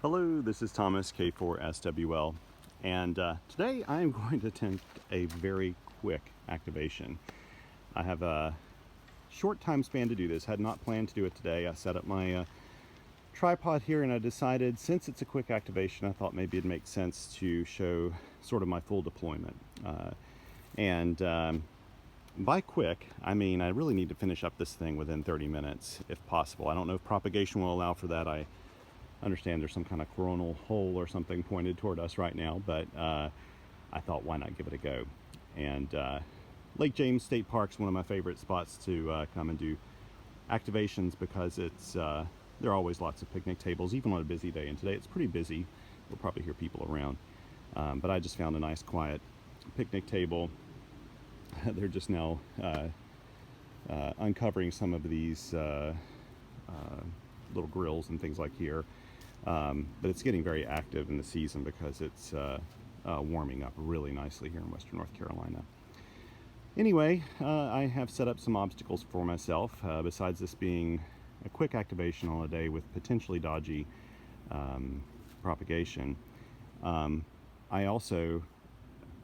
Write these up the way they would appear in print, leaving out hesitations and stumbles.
Hello, this is Thomas K4SWL, and today I am going to attempt a very quick activation. I have a short time span to do this. Had not planned to do it today. I set up my tripod here and I decided, since it's a quick activation, I thought maybe it'd make sense to show sort of my full deployment. By quick, I mean I really need to finish up this thing within 30 minutes if possible. I don't know if propagation will allow for that. I understand there's some kind of coronal hole or something pointed toward us right now, but I thought, why not give it a go? And Lake James State Park's one of my favorite spots to come and do activations because it's there are always lots of picnic tables, even on a busy day. And today it's pretty busy. We'll probably hear people around, but I just found a nice, quiet picnic table. They're just now uncovering some of these little grills and things like here. But it's getting very active in the season because it's warming up really nicely here in Western North Carolina. Anyway, I have set up some obstacles for myself. Besides this being a quick activation on a day with potentially dodgy propagation, I also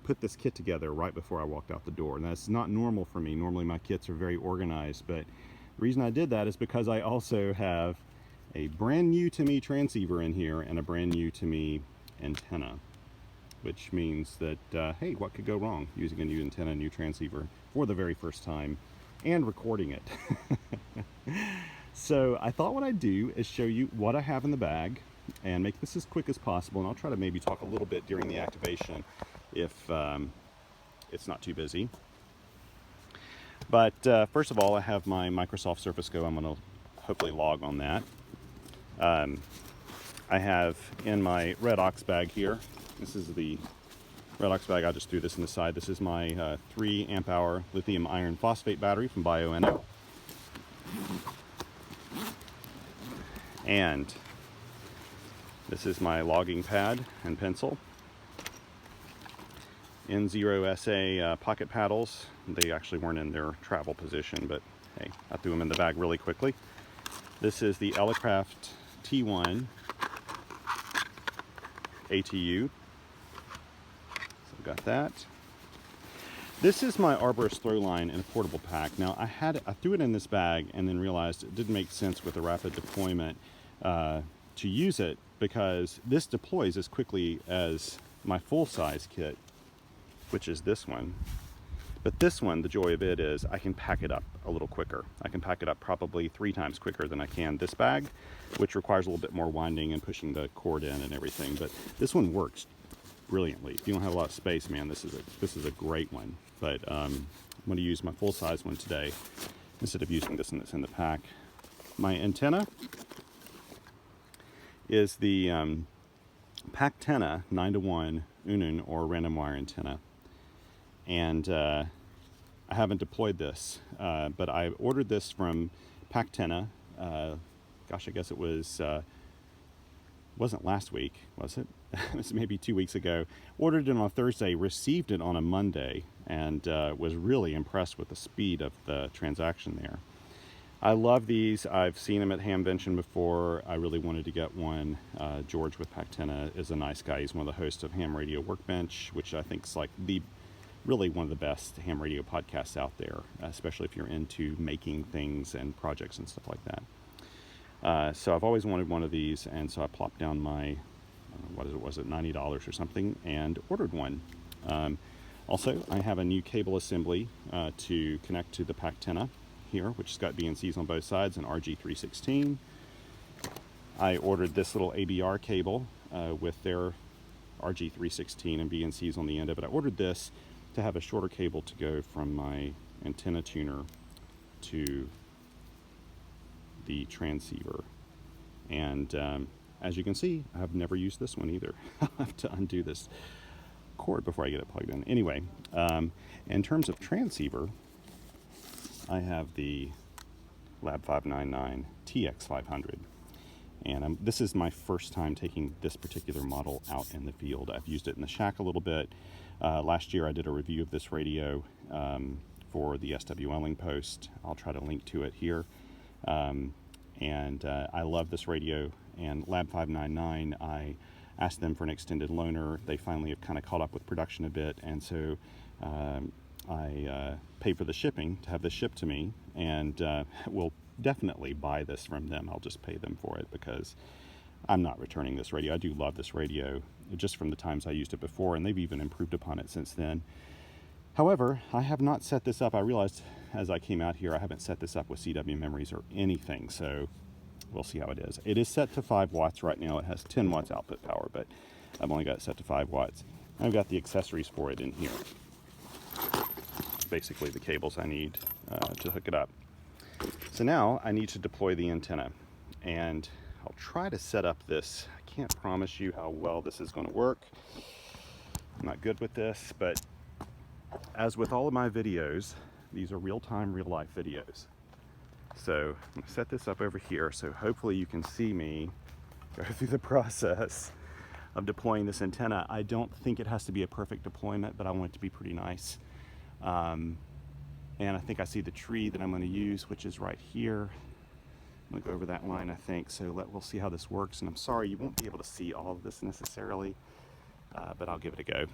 put this kit together right before I walked out the door. And that's not normal for me. Normally my kits are very organized, but the reason I did that is because I also have a brand new to me transceiver in here and a brand new to me antenna, which means that hey, what could go wrong using a new antenna, new transceiver for the very first time and recording it? So I thought what I'd do is show you what I have in the bag and make this as quick as possible, and I'll try to maybe talk a little bit during the activation if it's not too busy. But first of all, I have my Microsoft Surface Go. I'm going to hopefully log on that. I have in my red ox bag here, this is the red ox bag, I just threw this in the side. This is my 3 amp hour lithium iron phosphate battery from Bioenno. And this is my logging pad and pencil. N0SA pocket paddles. They actually weren't in their travel position, but hey, I threw them in the bag really quickly. This is the Elecraft T1 ATU. So I've got that. This is my Arborist throw line in a portable pack. Now I threw it in this bag and then realized it didn't make sense with the rapid deployment to use it, because this deploys as quickly as my full-size kit, which is this one. But this one, the joy of it is I can pack it up a little quicker. I can pack it up probably 3 times quicker than I can this bag, which requires a little bit more winding and pushing the cord in and everything. But this one works brilliantly. If you don't have a lot of space, man, this is a great one. But I'm going to use my full-size one today instead of using this one that's in the pack. My antenna is the Packtenna 9-to-1 Unun or random wire antenna. And I haven't deployed this, but I ordered this from Packtenna. Gosh, I guess it wasn't last week, was it? It was maybe 2 weeks ago. Ordered it on a Thursday, received it on a Monday, and was really impressed with the speed of the transaction there. I love these. I've seen them at Hamvention before. I really wanted to get one. George with Packtenna is a nice guy. He's one of the hosts of Ham Radio Workbench, which I think is like really one of the best ham radio podcasts out there, especially if you're into making things and projects and stuff like that. So I've always wanted one of these, and so I plopped down my, was it $90 or something, and ordered one. Also, I have a new cable assembly to connect to the Packtenna here, which has got BNCs on both sides and RG316. I ordered this little ABR cable with their RG316 and BNCs on the end of it. I ordered this to have a shorter cable to go from my antenna tuner to the transceiver. And as you can see, I've never used this one either. I'll have to undo this cord before I get it plugged in. Anyway, in terms of transceiver, I have the lab599 TX500. And this is my first time taking this particular model out in the field. I've used it in the shack a little bit. Last year I did a review of this radio for the SWLing post. I'll try to link to it here. I love this radio, and Lab599, I asked them for an extended loaner. They finally have kind of caught up with production a bit, and so I paid for the shipping to have this shipped to me, and will definitely buy this from them. I'll just pay them for it because I'm not returning this radio. I do love this radio just from the times I used it before, and they've even improved upon it since then. However, I have not set this up. I realized as I came out here, I haven't set this up with CW memories or anything, so we'll see how it is. It is set to 5 watts right now. It has 10 watts output power, but I've only got it set to 5 watts. I've got the accessories for it in here. Basically the cables I need to hook it up. So now I need to deploy the antenna, and I'll try to set up this. I can't promise you how well this is going to work. I'm not good with this, but as with all of my videos, these are real-time, real-life videos. So I'm going to set this up over here, so hopefully you can see me go through the process of deploying this antenna. I don't think it has to be a perfect deployment, but I want it to be pretty nice. And I think I see the tree that I'm going to use, which is right here. I'm going to go over that line, I think, so we'll see how this works. And I'm sorry you won't be able to see all of this necessarily, but I'll give it a go.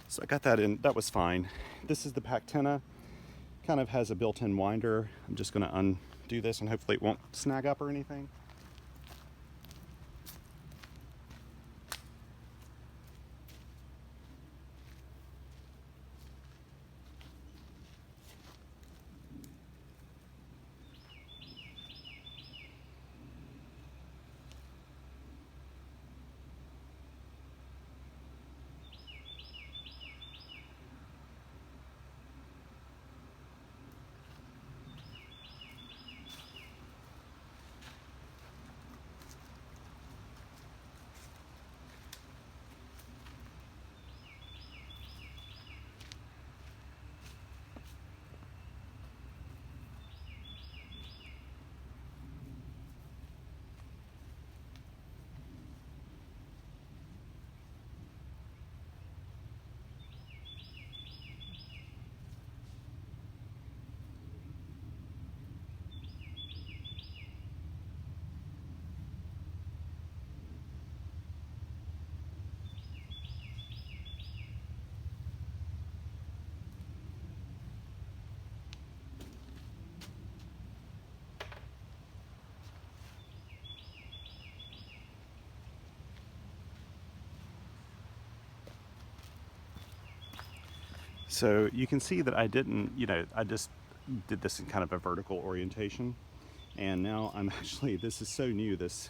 So I got that in, that was fine. This is the Packtenna, kind of has a built-in winder. I'm just gonna undo this and hopefully it won't snag up or anything. So you can see that I didn't, I just did this in kind of a vertical orientation. And now I'm actually, this is so new, this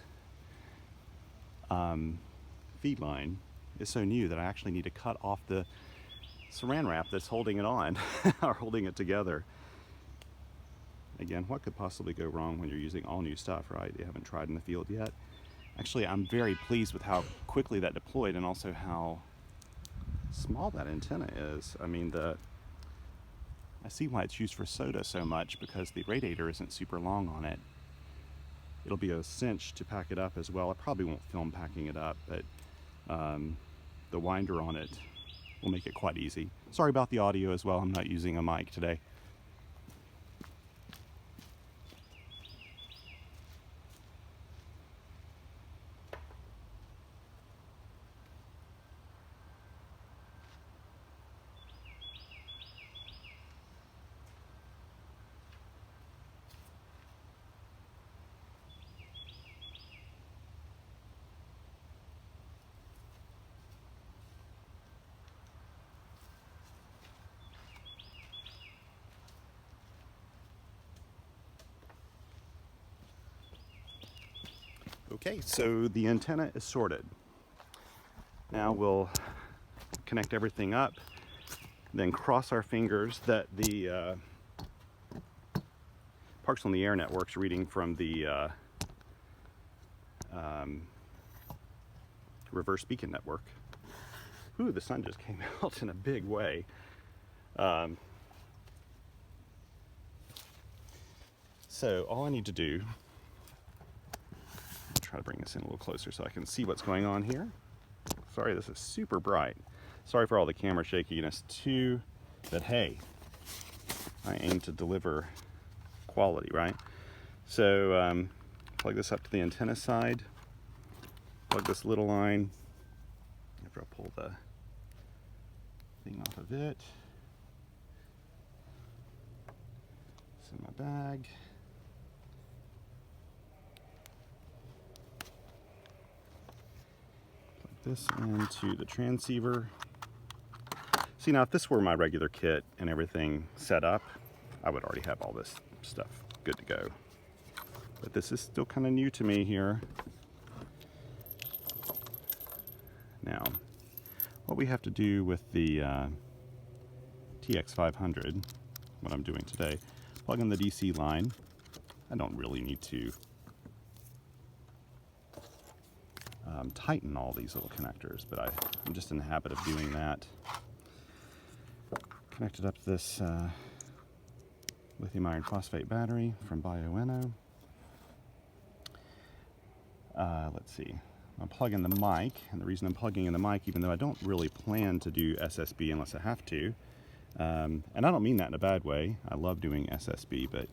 feed line is so new that I actually need to cut off the saran wrap that's holding it on, or holding it together. Again, what could possibly go wrong when you're using all new stuff, right? You haven't tried in the field yet. Actually, I'm very pleased with how quickly that deployed and also how small that antenna is. I mean, I see why it's used for SOTA so much, because the radiator isn't super long on it. It'll be a cinch to pack it up as well. I probably won't film packing it up, but the winder on it will make it quite easy. Sorry about the audio as well. I'm not using a mic today. Okay, so the antenna is sorted. Now we'll connect everything up, then cross our fingers that the Parks on the Air network's reading from the reverse beacon network. Ooh, the sun just came out in a big way. So all I need to do, I'll try to bring this in a little closer so I can see what's going on here. Sorry, this is super bright. Sorry for all the camera shakiness too, but hey, I aim to deliver quality, right? So plug this up to the antenna side, plug this little line, after I pull the thing off of it, it's in my bag. This into the transceiver. See, now if this were my regular kit and everything set up, I would already have all this stuff good to go. But this is still kind of new to me here. Now, what we have to do with the TX500, what I'm doing today, plug in the DC line. I don't really need to tighten all these little connectors, but I'm just in the habit of doing that. Connected up to this lithium iron phosphate battery from Bioenno. Let's see. I'll plug in the mic, and the reason I'm plugging in the mic, even though I don't really plan to do SSB unless I have to, and I don't mean that in a bad way. I love doing SSB, but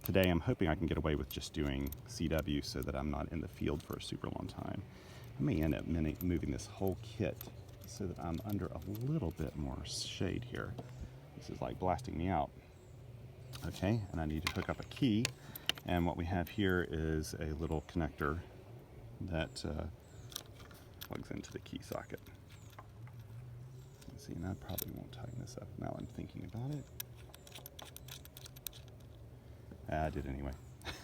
today I'm hoping I can get away with just doing CW so that I'm not in the field for a super long time. I may end up moving this whole kit so that I'm under a little bit more shade here. This is like blasting me out. Okay, and I need to hook up a key, and what we have here is a little connector that plugs into the key socket. See, and I probably won't tighten this up now I'm thinking about it. I did anyway.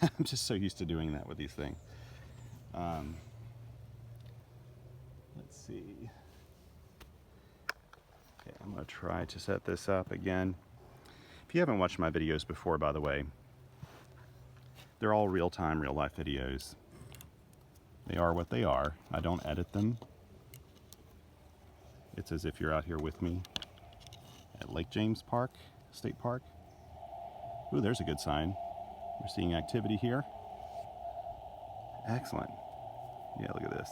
I'm just so used to doing that with these things. Let's see. Okay, I'm going to try to set this up again. If you haven't watched my videos before, by the way, they're all real-time, real-life videos. They are what they are. I don't edit them. It's as if you're out here with me at Lake James State Park. Ooh, there's a good sign. We're seeing activity here. Excellent. Yeah, look at this.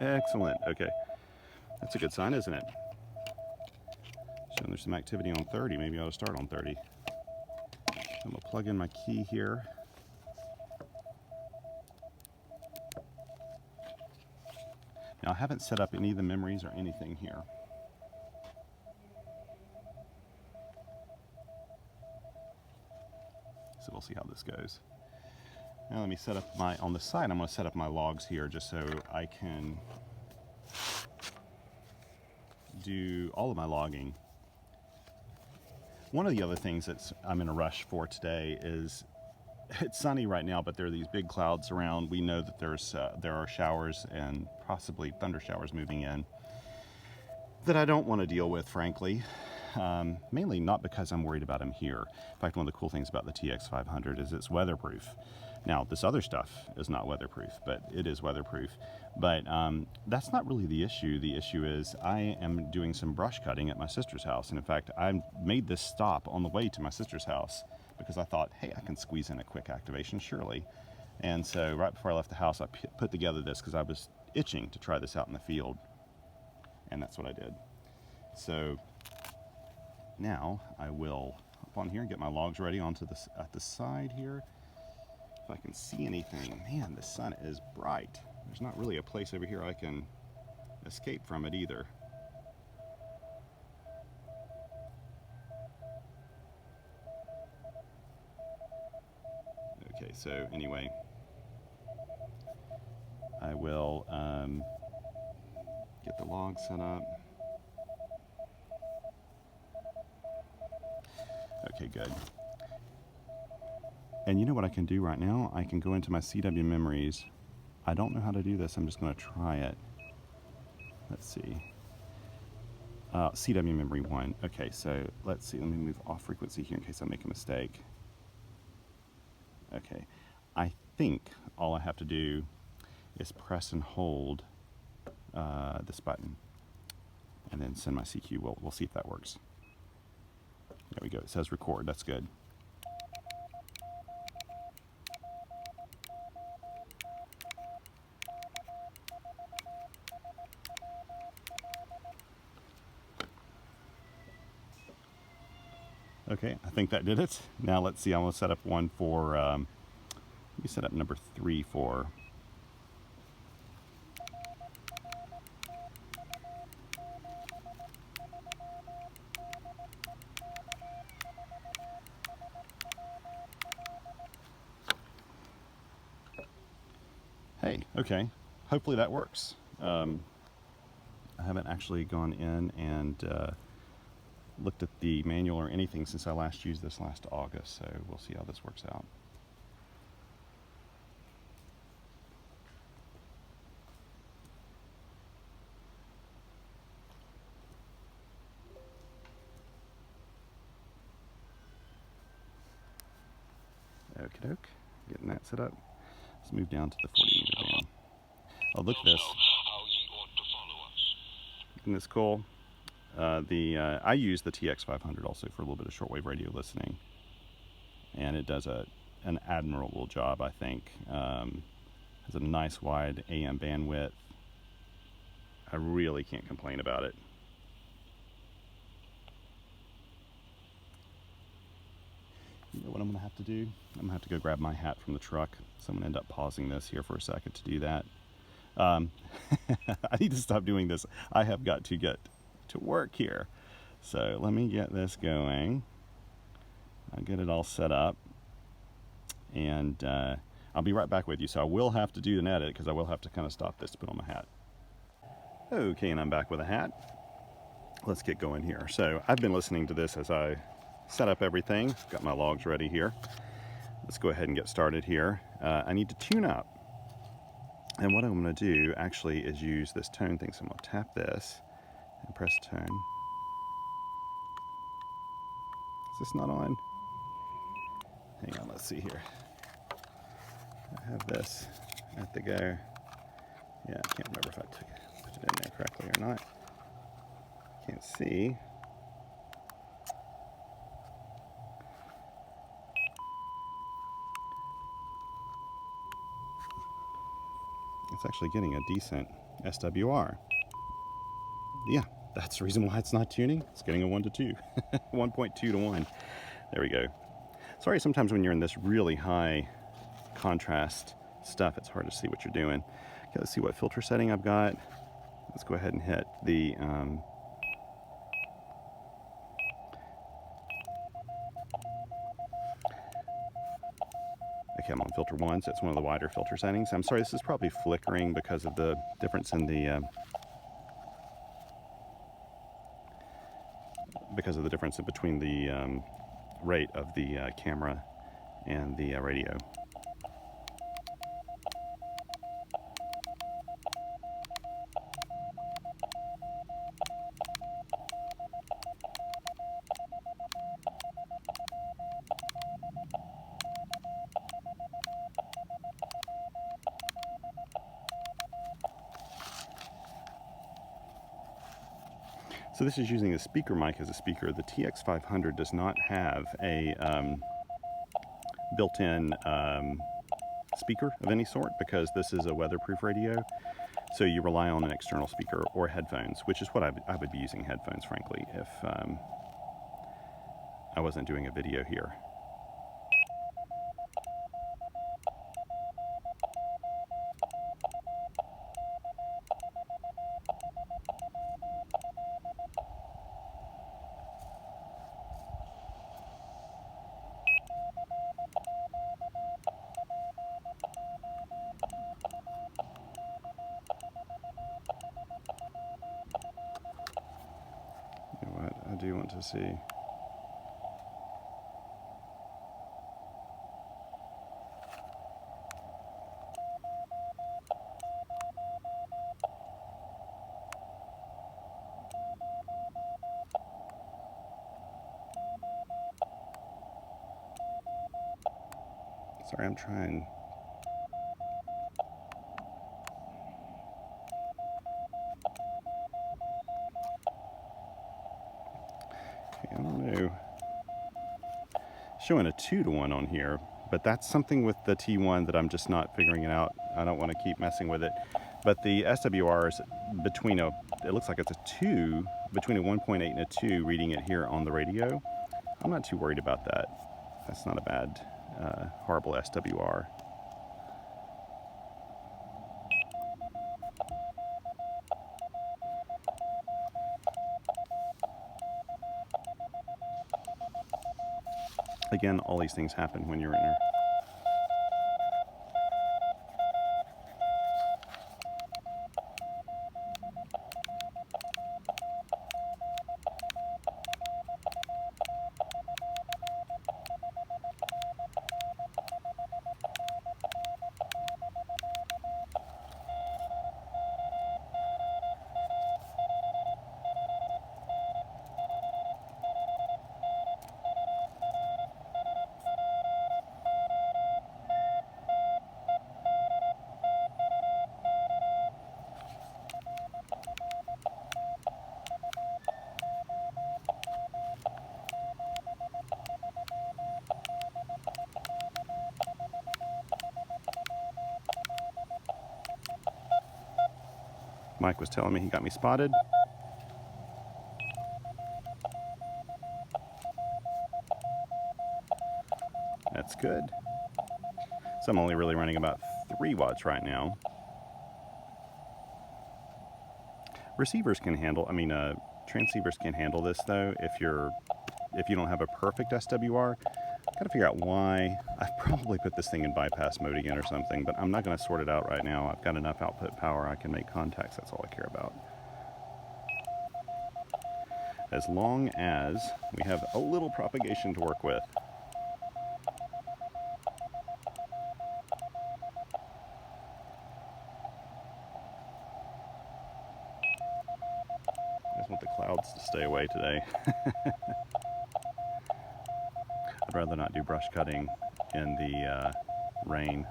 Excellent. Okay. That's a good sign, isn't it? Showing there's some activity on 30. Maybe I ought to start on 30. I'm going to plug in my key here. Now, I haven't set up any of the memories or anything here. So we'll see how this goes. Now let me set up on the side, I'm going to set up my logs here just so I can do all of my logging. One of the other things that I'm in a rush for today is, it's sunny right now, but there are these big clouds around. We know that there are showers and possibly thunder showers moving in that I don't want to deal with, frankly. Mainly not because I'm worried about them here. In fact, one of the cool things about the TX500 is it's weatherproof. Now, this other stuff is not weatherproof, but it is weatherproof. But that's not really the issue. The issue is I am doing some brush cutting at my sister's house. And in fact, I made this stop on the way to my sister's house because I thought, hey, I can squeeze in a quick activation, surely. And so right before I left the house, I put together this because I was itching to try this out in the field. And that's what I did. So now I will hop on here and get my logs ready onto this at the side here. If I can see anything. Man, the sun is bright. There's not really a place over here I can escape from it either. Okay, so anyway, I will get the log set up. Okay, good. And you know what I can do right now? I can go into my CW memories. I don't know how to do this. I'm just going to try it. Let's see. CW memory 1. Okay, so let's see. Let me move off frequency here in case I make a mistake. Okay. I think all I have to do is press and hold this button and then send my CQ. We'll see if that works. There we go. It says record. That's good. Okay, I think that did it. Now let's see. I'm going to set up one for, let me set up number 3 for. Hey, okay. Hopefully that works. I haven't actually gone in and looked at the manual or anything since I last used this last August, so we'll see how this works out. Okie doke, getting that set up. Let's move down to the 40 meter band. Oh, look at this. Isn't this cool? I use the TX500 also for a little bit of shortwave radio listening, and it does an admirable job, I think. Has a nice wide AM bandwidth. I really can't complain about it. You know what I'm going to have to do? I'm going to have to go grab my hat from the truck. So I'm going to end up pausing this here for a second to do that. I need to stop doing this. I have got to get to work here. So let me get this going. I'll get it all set up. And I'll be right back with you. So I will have to do an edit because I will have to kind of stop this to put on my hat. Okay, and I'm back with a hat. Let's get going here. So I've been listening to this as I set up everything. Got my logs ready here. Let's go ahead and get started here. I need to tune up. And what I'm going to do actually is use this tone thing. So I'm going to tap this and press tone. Is this not on? Hang on, let's see here. I have this at the go. Yeah, I can't remember if I put it in there correctly or not. Can't see. It's actually getting a decent SWR. Yeah, that's the reason why it's not tuning. It's getting a 1 to 2, 1.2 to 1. There we go. Sorry, sometimes when you're in this really high contrast stuff, it's hard to see what you're doing. Okay, let's see what filter setting I've got. Let's go ahead and hit the okay, I'm on filter 1, so it's one of the wider filter settings. I'm sorry, this is probably flickering because of the difference in the between the rate of the camera and the radio. So this is using a speaker mic as a speaker. The TX500 does not have a built-in speaker of any sort because this is a weatherproof radio. So you rely on an external speaker or headphones, which is what I would be using headphones, frankly, if I wasn't doing a video here. You know what, I do want to see. Sorry, I'm trying. I don't know. Showing a 2-to-1 on here, but that's something with the T1 that I'm just not figuring it out. I don't want to keep messing with it. But the SWR is between it looks like it's a 2, between a 1.8 and a 2, reading it here on the radio. I'm not too worried about that. That's not a bad, horrible SWR. Again, all these things happen when you're in there. Mike was telling me he got me spotted. That's good. So I'm only really running about 3 watts right now. Receivers can handle, transceivers can handle this though if you don't have a perfect SWR. Gotta figure out why. I've probably put this thing in bypass mode again or something, but I'm not gonna sort it out right now. I've got enough output power, I can make contacts, that's all I care about. As long as we have a little propagation to work with. I just want the clouds to stay away today. I'd rather not do brush cutting in the rain.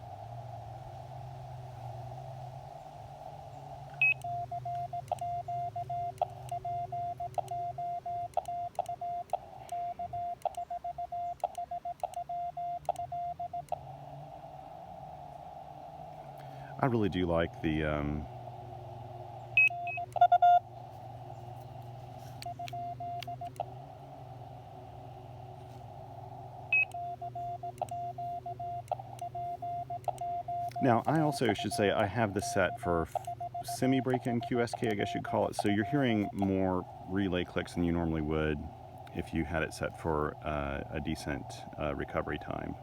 I really do like the now, I also should say I have this set for semi-break-in QSK, I guess you'd call it. So you're hearing more relay clicks than you normally would if you had it set for a decent recovery time.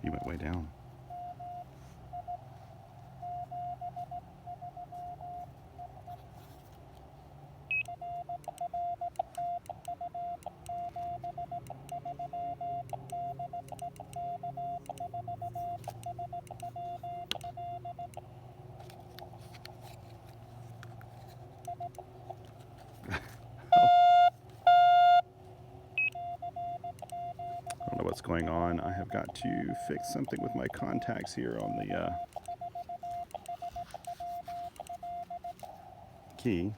You went way down. going on. I have got to fix something with my contacts here on the key.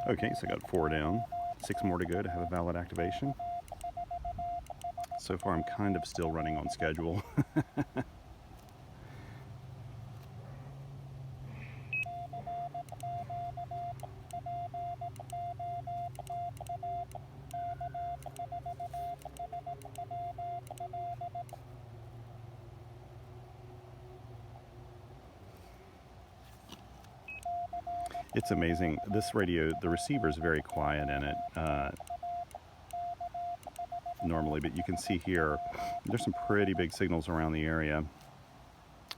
Okay, so I got 4 down, 6 more to go to have a valid activation. So far I'm kind of still running on schedule. It's amazing. This radio, the receiver is very quiet in it normally, but you can see here, there's some pretty big signals around the area.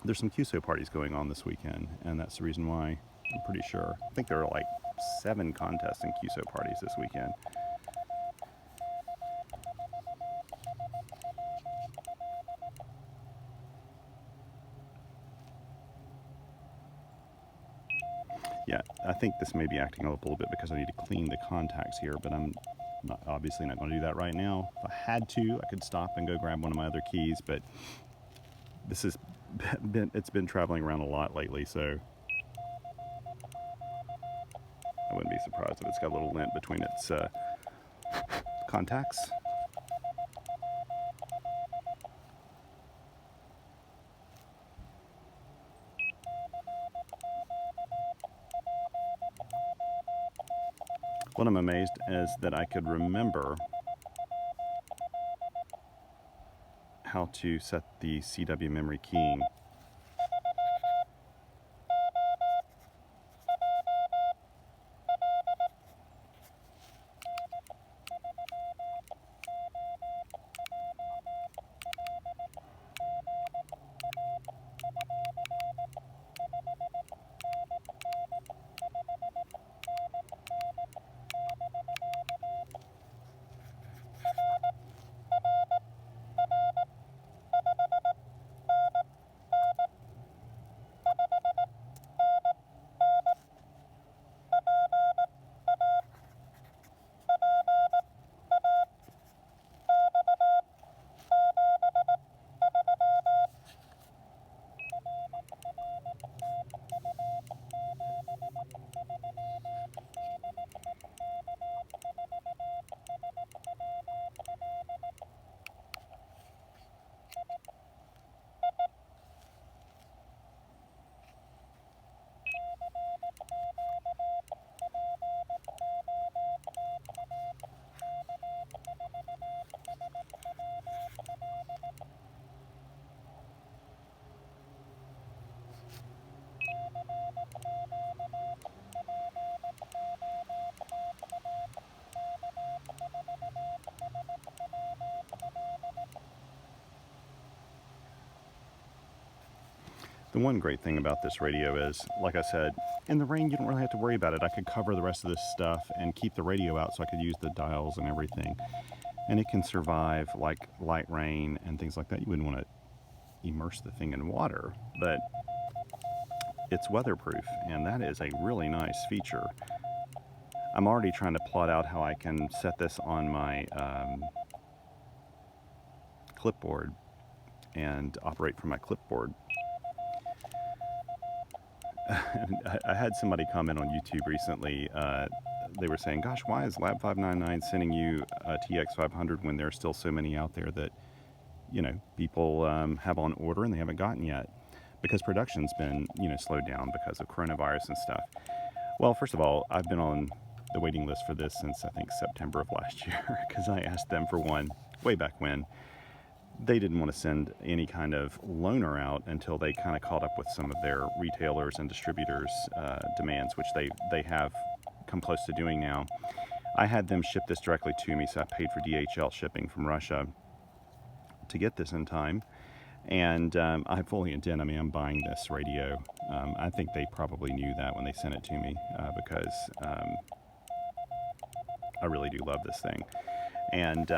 There's some QSO parties going on this weekend, and that's the reason why, I'm pretty sure. I think there are like 7 contests and QSO parties this weekend. Yeah, I think this may be acting up a little bit because I need to clean the contacts here, but I'm obviously not going to do that right now. If I had to, I could stop and go grab one of my other keys, but this has it's been traveling around a lot lately, so I wouldn't be surprised if it's got a little lint between its contacts. What I'm amazed is that I could remember how to set the CW memory keying. The one great thing about this radio is, like I said, in the rain you don't really have to worry about it. I could cover the rest of this stuff and keep the radio out so I could use the dials and everything. And it can survive like light rain and things like that. You wouldn't want to immerse the thing in water, but it's weatherproof, and that is a really nice feature. I'm already trying to plot out how I can set this on my clipboard and operate from my clipboard. I had somebody comment on YouTube recently. They were saying, gosh, why is lab599 sending you a TX500 when there are still so many out there that, you know, people have on order and they haven't gotten yet? Because production's been, you know, slowed down because of coronavirus and stuff. Well, first of all, I've been on the waiting list for this since, I think, September of last year, because I asked them for one way back when. They didn't want to send any kind of loaner out until they kind of caught up with some of their retailers and distributors' demands, which they have come close to doing now. I had them ship this directly to me, so I paid for DHL shipping from Russia to get this in time. And I fully intend, I mean, I'm buying this radio. I think they probably knew that when they sent it to me, because I really do love this thing. And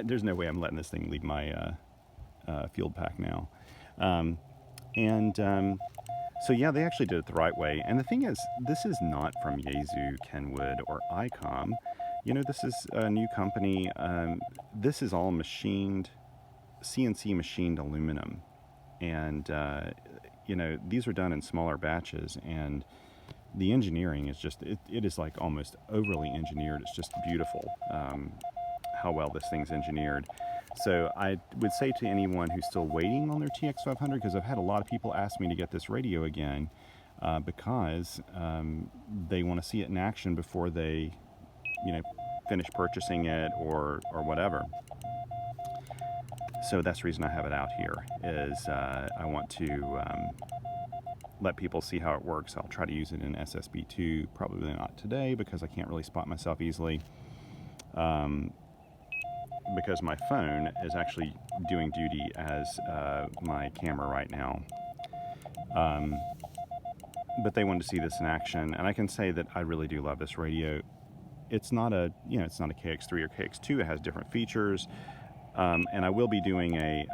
there's no way I'm letting this thing leave my field pack now. So yeah, they actually did it the right way. And the thing is, this is not from Yaesu, Kenwood, or ICOM. You know, this is a new company. This is all machined, CNC machined aluminum. And, you know, these are done in smaller batches. And the engineering is just, it is like almost overly engineered. It's just beautiful. How well this thing's engineered. So I would say to anyone who's still waiting on their TX500, because I've had a lot of people ask me to get this radio again, because they want to see it in action before they, you know, finish purchasing it or whatever. So that's the reason I have it out here, is I want to let people see how it works. I'll try to use it in SSB2, probably not today because I can't really spot myself easily. Because my phone is actually doing duty as my camera right now. But they wanted to see this in action, and I can say that I really do love this radio. It's not a, you know, it's not a KX3 or KX2. It has different features, and I will be doing a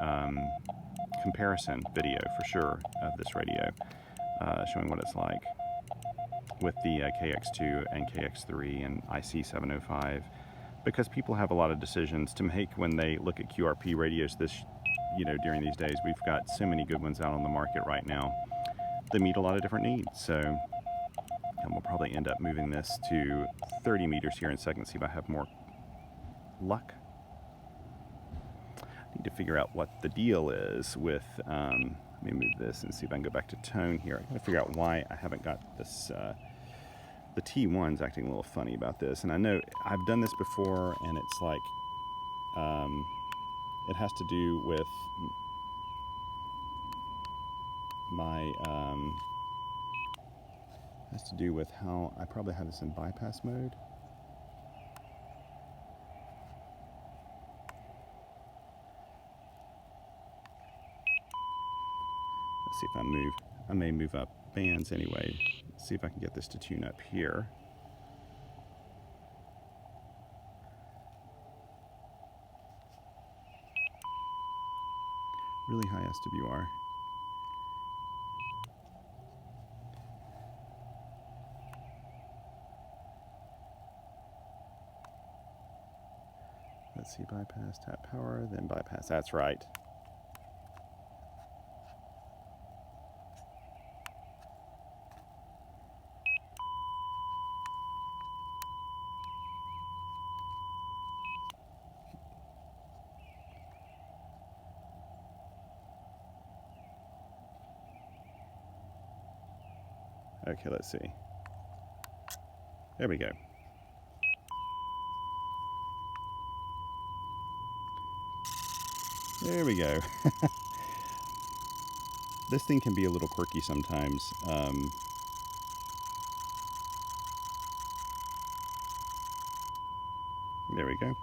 comparison video for sure of this radio, showing what it's like with the KX2 and KX3 and IC705. Because people have a lot of decisions to make when they look at QRP radios you know, during these days. We've got so many good ones out on the market right now. They meet a lot of different needs. So, and we'll probably end up moving this to 30 meters here in a second, see if I have more luck. I need to figure out what the deal is with, let me move this and see if I can go back to tone here. I gotta figure out why I haven't got this, the T1's acting a little funny about this, and I know I've done this before, and it's like, it has to do with my, has to do with how I probably have this in bypass mode. Let's see if I may move up bands anyway. Let's see if I can get this to tune up here. Really high SWR. Let's see, bypass, tap power, then bypass. That's right. Okay, let's see. There we go. There we go. This thing can be a little quirky sometimes. There we go.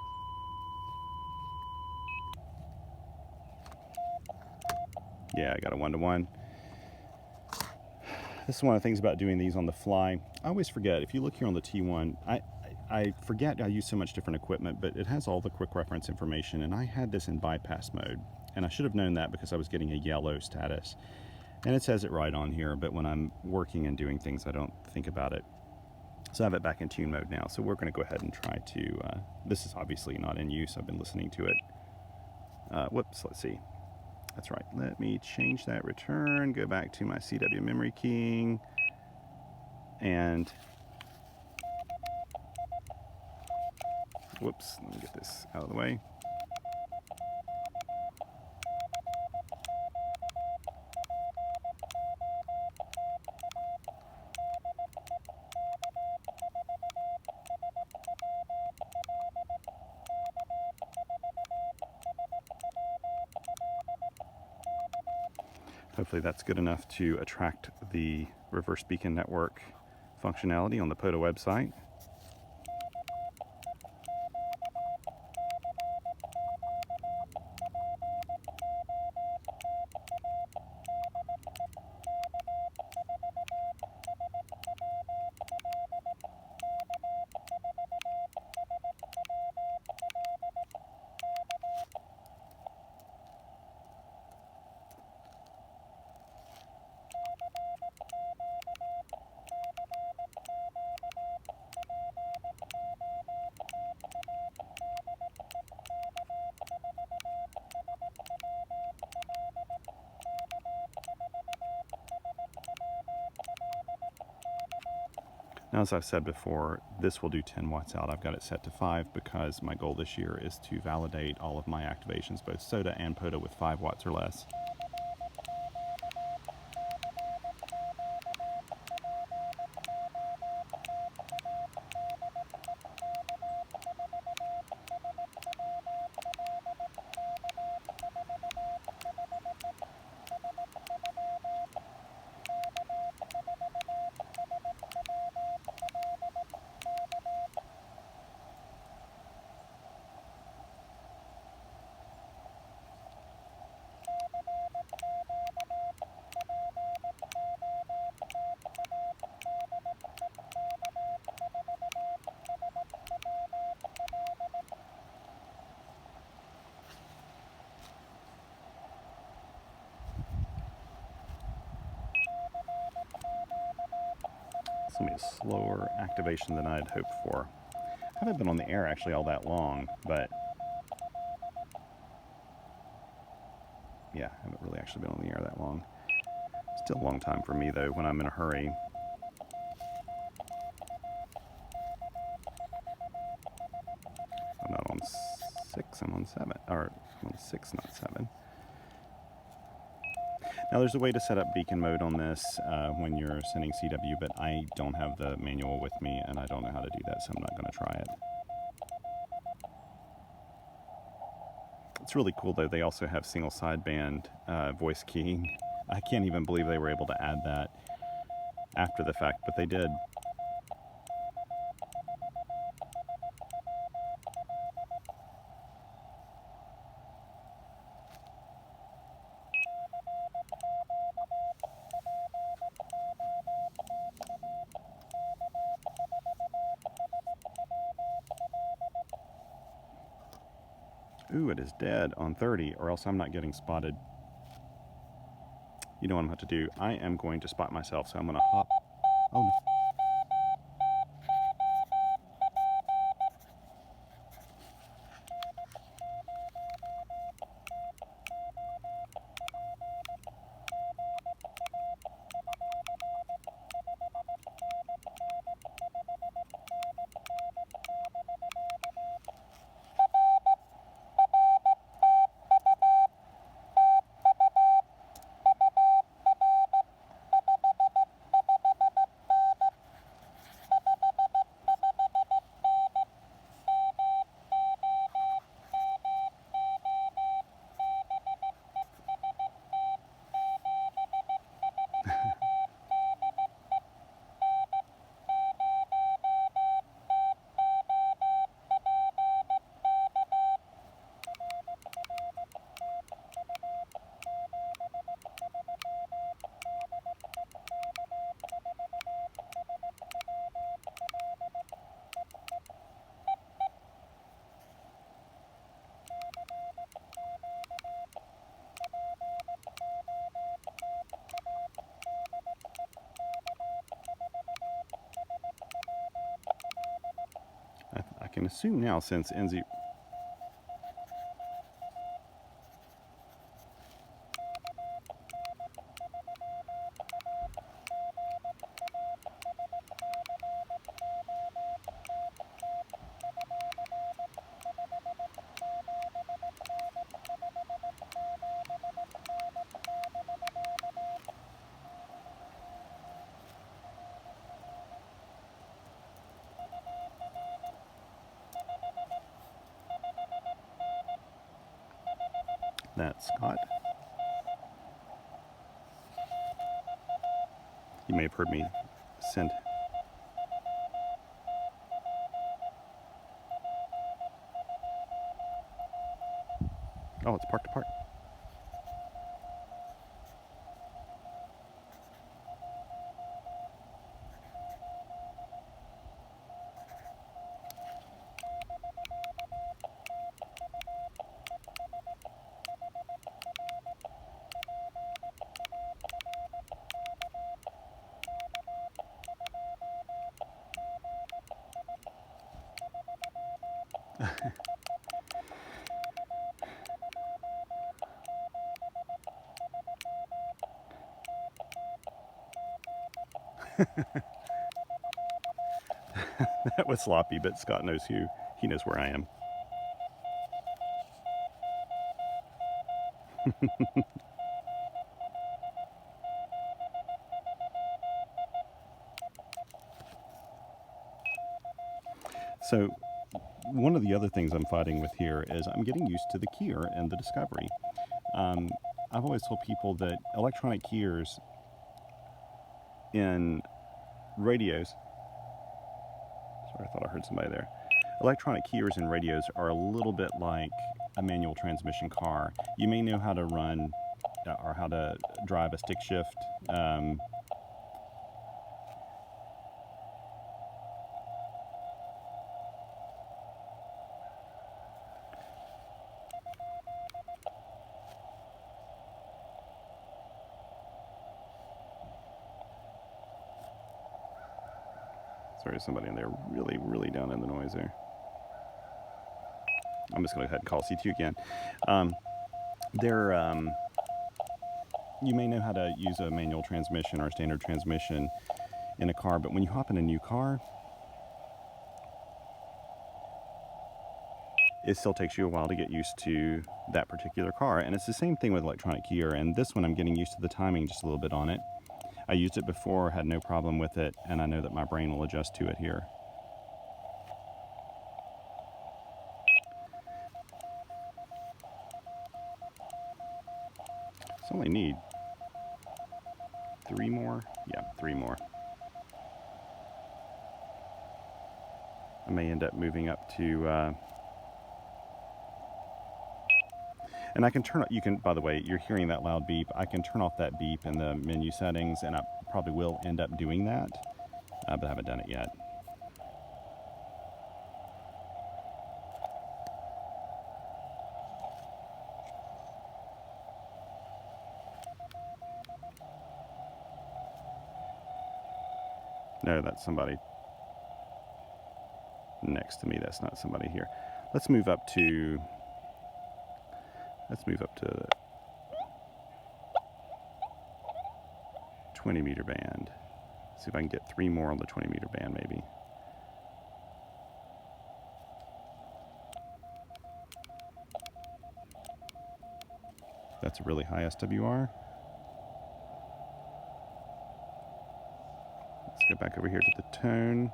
Yeah, I got a 1-to-1. This is one of the things about doing these on the fly. I always forget, if you look here on the T1, I forget I use so much different equipment, but it has all the quick reference information, and I had this in bypass mode. And I should have known that because I was getting a yellow status. And it says it right on here, but when I'm working and doing things, I don't think about it. So I have it back in tune mode now. So we're going to go ahead and try to, this is obviously not in use. I've been listening to it Whoops, let's see. That's right. Let me change that return, go back to my CW memory keying, and whoops, let me get this out of the way. Hopefully that's good enough to attract the reverse beacon network functionality on the POTA website. Now, as I've said before, this will do 10 watts out. I've got it set to 5 because my goal this year is to validate all of my activations, both SOTA and POTA, with 5 watts or less. It's going to be a slower activation than I'd hoped for. I haven't been on the air actually all that long, but yeah, I haven't really actually been on the air that long. Still a long time for me though when I'm in a hurry. I'm not on 6, I'm on 7, or I'm on 6, not 7. Now there's a way to set up beacon mode on this when you're sending CW, but I don't have the manual with me and I don't know how to do that, so I'm not going to try it. It's really cool though, they also have single sideband voice keying. I can't even believe they were able to add that after the fact, but they did. Ooh, it is dead on 30, or else I'm not getting spotted. You know what I'm going to have to do? I am going to spot myself, so I'm going to hop. Oh, no. I can assume now, since NZ... that, Scott? You may have heard me send. Oh, it's park to park. That was sloppy, but Scott knows who. He knows where I am. So one of the other things I'm fighting with here is I'm getting used to the keyer and the Discovery. I've always told people that electronic keyers in radios, sorry, I thought I heard somebody there. Electronic keyers in radios are a little bit like a manual transmission car. You may know how to run or how to drive a stick shift. Sorry, somebody in there really down in the noise there. I'm just going to go ahead and call C2 again. You may know how to use a manual transmission or a standard transmission in a car, but when you hop in a new car, it still takes you a while to get used to that particular car. And it's the same thing with electronic keyer. And this one, I'm getting used to the timing just a little bit on it. I used it before, had no problem with it, and I know that my brain will adjust to it here. So I only need 3 more. Yeah, 3 more. I may end up moving up to, and I can turn, you can, by the way, you're hearing that loud beep. I can turn off that beep in the menu settings, and I probably will end up doing that, but I haven't done it yet. No, that's somebody next to me. That's not somebody here. Let's move up to 20 meter band. See if I can get 3 more on the 20 meter band maybe. That's a really high SWR. Let's go back over here to the tone.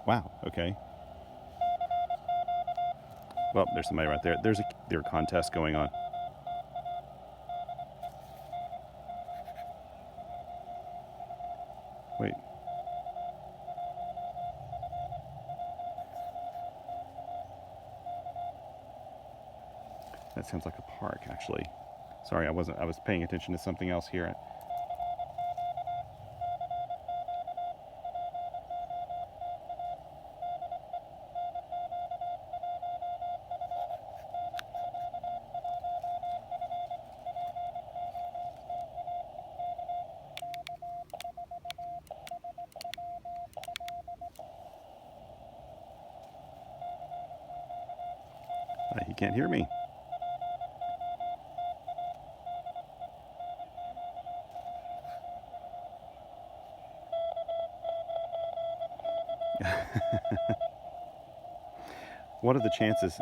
Wow, okay. Well, there's somebody right there. There's a contest going on. Wait. That sounds like a park, actually. Sorry, I was paying attention to something else here. He can't hear me. What are the chances?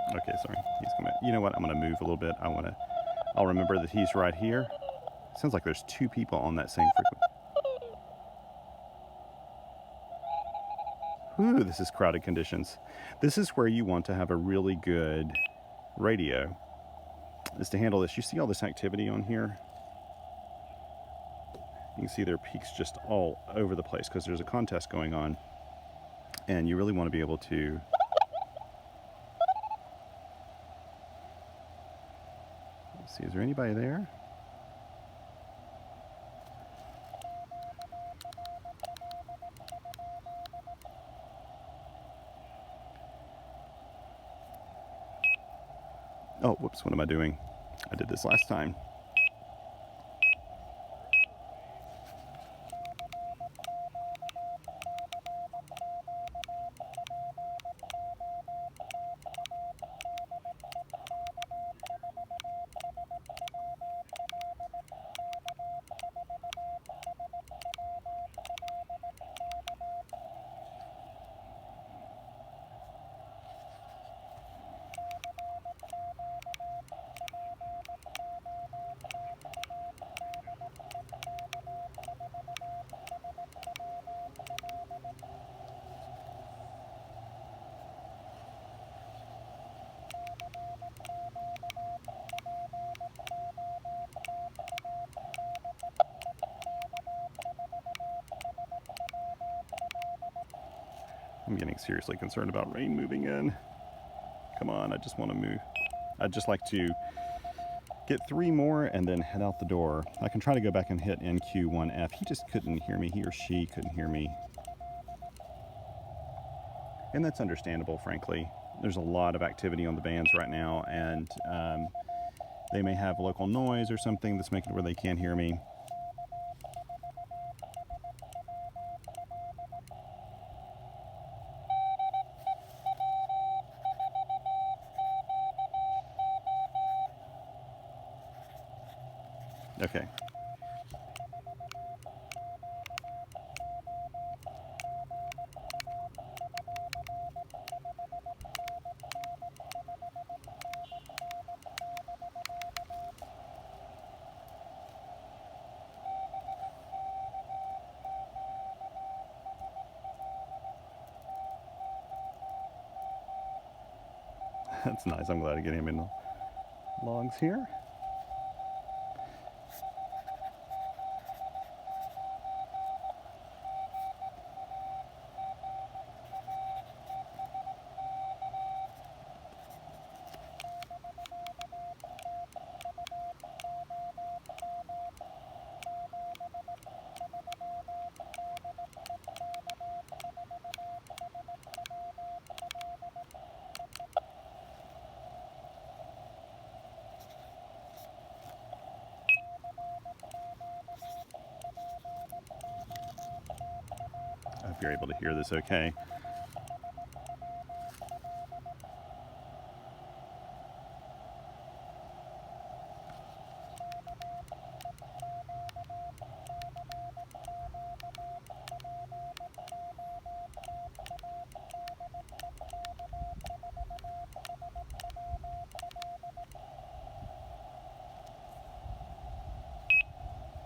Okay, sorry. He's coming. You know what? I'm going to move a little bit. I'll remember that he's right here. Sounds like there's two people on that same frequency. Ooh, this is crowded conditions. This is where you want to have a really good radio, is to handle this. You see all this activity on here? You can see there are peaks just all over the place because there's a contest going on. And you really want to be able to... Let's see, is there anybody there? Oh, whoops, what am I doing? I did this last time. I'm getting seriously concerned about rain moving in. Come on, I just want to move. I'd just like to get 3 more and then head out the door. I can try to go back and hit NQ1F. He just couldn't hear me. He or she couldn't hear me. And that's understandable, frankly. There's a lot of activity on the bands right now, and they may have local noise or something that's making it where they can't hear me. Okay. That's nice. I'm glad to get him in the logs here. I hope you're able to hear this okay.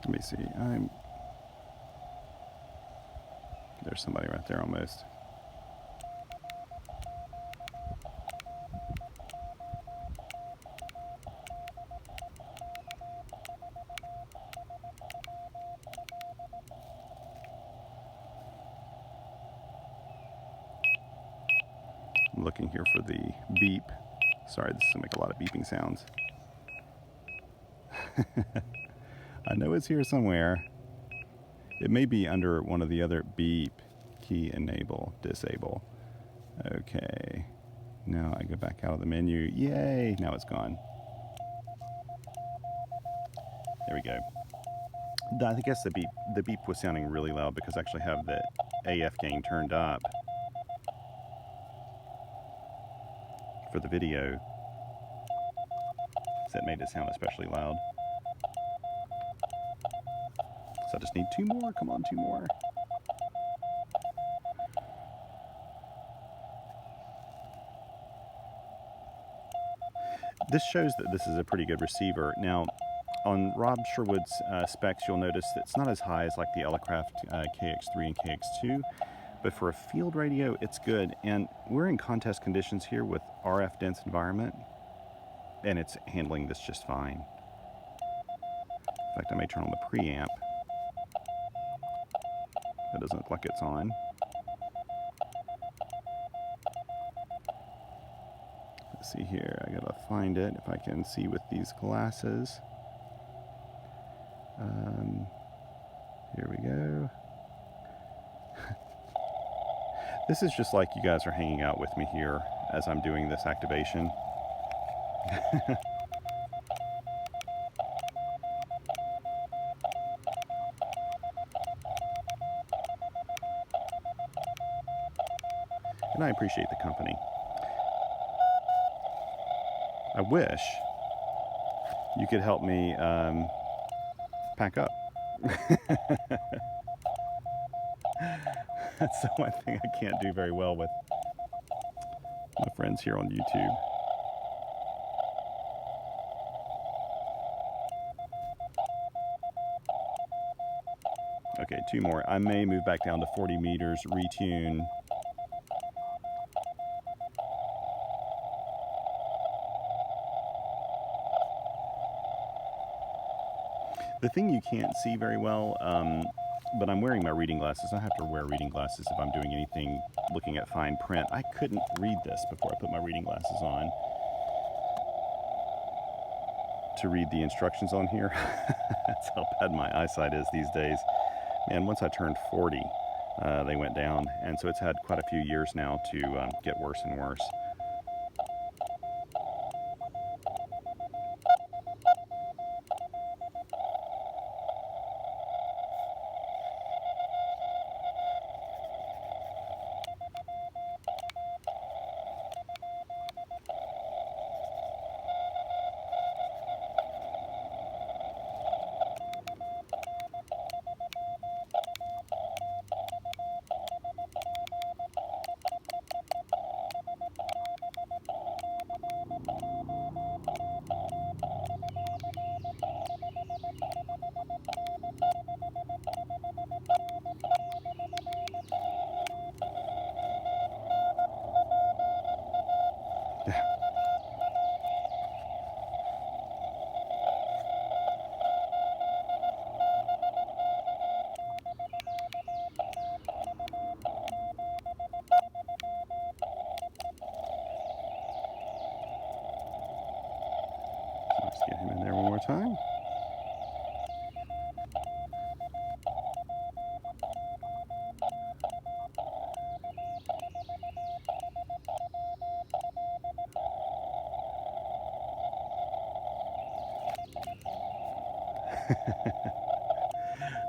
Let me see. There's somebody right there almost. I'm looking here for the beep. Sorry, this is gonna make a lot of beeping sounds. I know it's here somewhere. It may be under one of the other beep, key enable, disable. Okay. Now I go back out of the menu. Yay, now it's gone. There we go. I guess the beep was sounding really loud because I actually have the AF gain turned up for the video. So that made it sound especially loud. So I just need 2 more. Come on, 2 more. This shows that this is a pretty good receiver. Now, on Rob Sherwood's specs, you'll notice that it's not as high as like the Elecraft KX3 and KX2, but for a field radio, it's good. And we're in contest conditions here with RF dense environment, and it's handling this just fine. In fact, I may turn on the preamp. That doesn't look like it's on. Let's see here, I gotta find it if I can see with these glasses. Here we go. This is just like you guys are hanging out with me here as I'm doing this activation. And I appreciate the company. I wish you could help me pack up. That's the one thing I can't do very well with my friends here on YouTube. Okay, 2 more. I may move back down to 40 meters, retune. The thing you can't see very well, but I'm wearing my reading glasses. I have to wear reading glasses if I'm doing anything looking at fine print. I couldn't read this before I put my reading glasses on to read the instructions on here. That's how bad my eyesight is these days. Man, once I turned 40, they went down, and so it's had quite a few years now to get worse and worse. Let's get him in there one more time.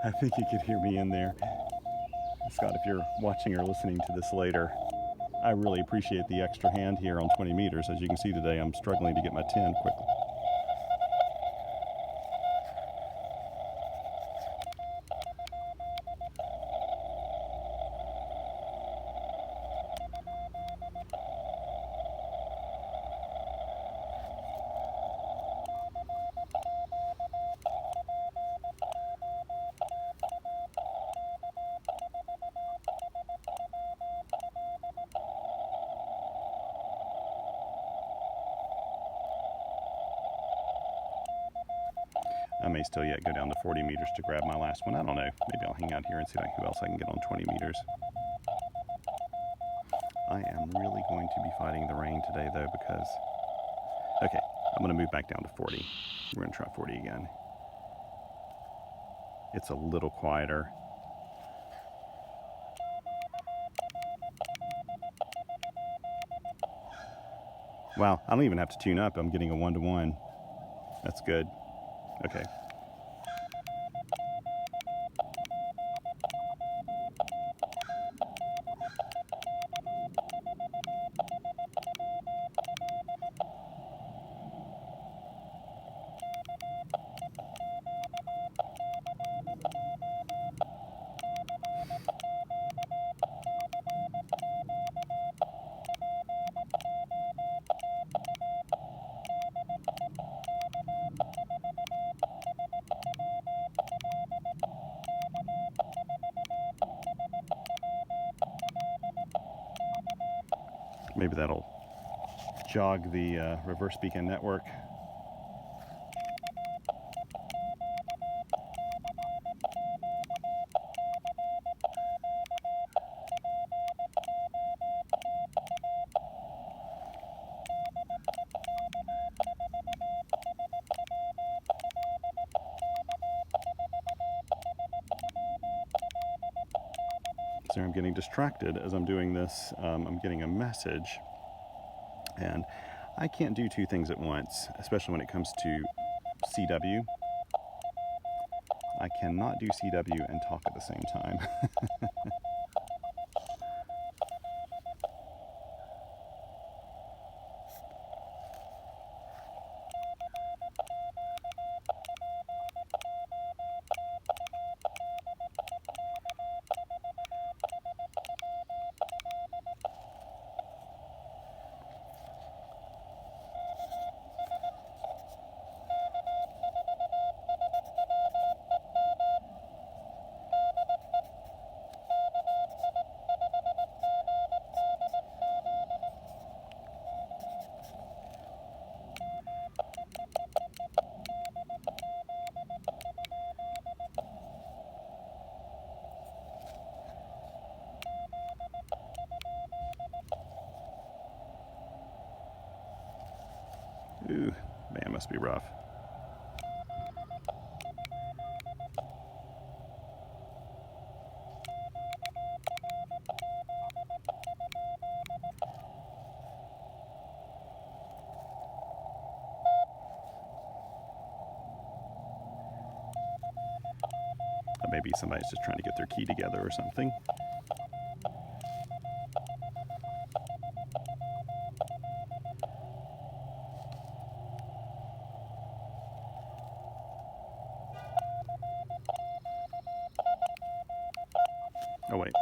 I think you could hear me in there. Scott, if you're watching or listening to this later, I really appreciate the extra hand here on 20 meters. As you can see today, I'm struggling to get my 10 quickly. I may still yet go down to 40 meters to grab my last one. I don't know. Maybe I'll hang out here and see who else I can get on 20 meters. I am really going to be fighting the rain today, though, because... Okay, I'm going to move back down to 40. We're going to try 40 again. It's a little quieter. Wow, I don't even have to tune up. I'm getting a 1-to-1. That's good. Okay. Maybe that'll jog the reverse beacon network. So I'm getting distracted as I'm doing this. I'm getting a message, and I can't do two things at once, especially when it comes to CW. I cannot do CW and talk at the same time. Ooh, man, must be rough. Maybe somebody's just trying to get their key together or something. Oh, wait.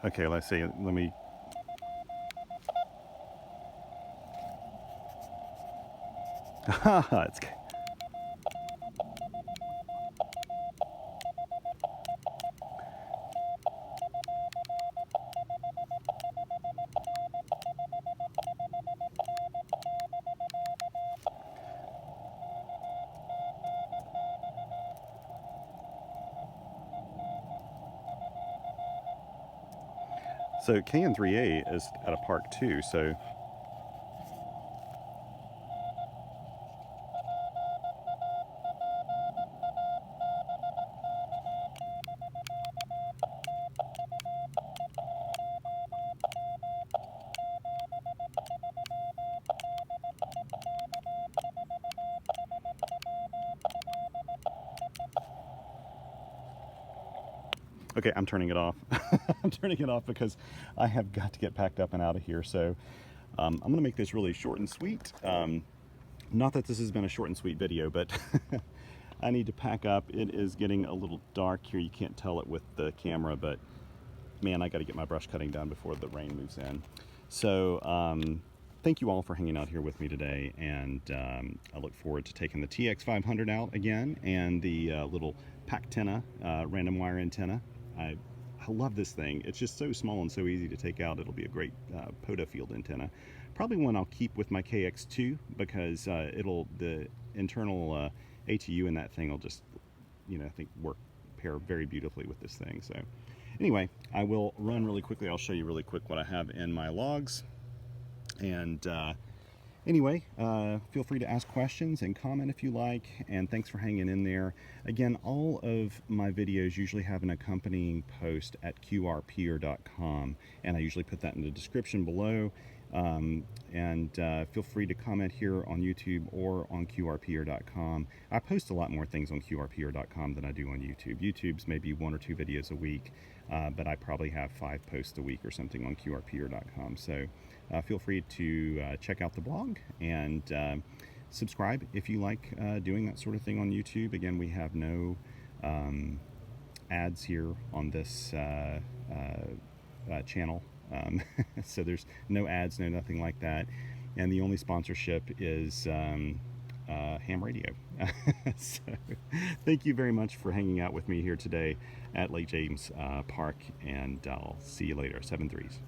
Okay, let's see. Let me... it's... So KN3A is at a park too, so... Okay, I'm turning it off. I'm turning it off because I have got to get packed up and out of here. So I'm going to make this really short and sweet. Not that this has been a short and sweet video, but I need to pack up. It is getting a little dark here. You can't tell it with the camera, but man, I got to get my brush cutting done before the rain moves in. So thank you all for hanging out here with me today, and I look forward to taking the TX500 out again and the little Packtenna random wire antenna. I love this thing. It's just so small and so easy to take out. It'll be a great POTA field antenna. Probably one I'll keep with my KX2 because the internal ATU in that thing will just, I think pair very beautifully with this thing. So anyway, I will run really quickly. I'll show you really quick what I have in my logs. And anyway, feel free to ask questions and comment if you like, and thanks for hanging in there. Again, all of my videos usually have an accompanying post at qrpeer.com, and I usually put that in the description below. Feel free to comment here on YouTube or on qrpeer.com. I post a lot more things on qrpeer.com than I do on YouTube. YouTube's maybe 1 or 2 videos a week, but I probably have 5 posts a week or something on qrpeer.com. So feel free to check out the blog and subscribe if you like doing that sort of thing on YouTube. Again, we have no ads here on this channel. So there's no ads, no nothing like that. And the only sponsorship is ham radio. So thank you very much for hanging out with me here today at Lake James Park, and I'll see you later. 7 3s.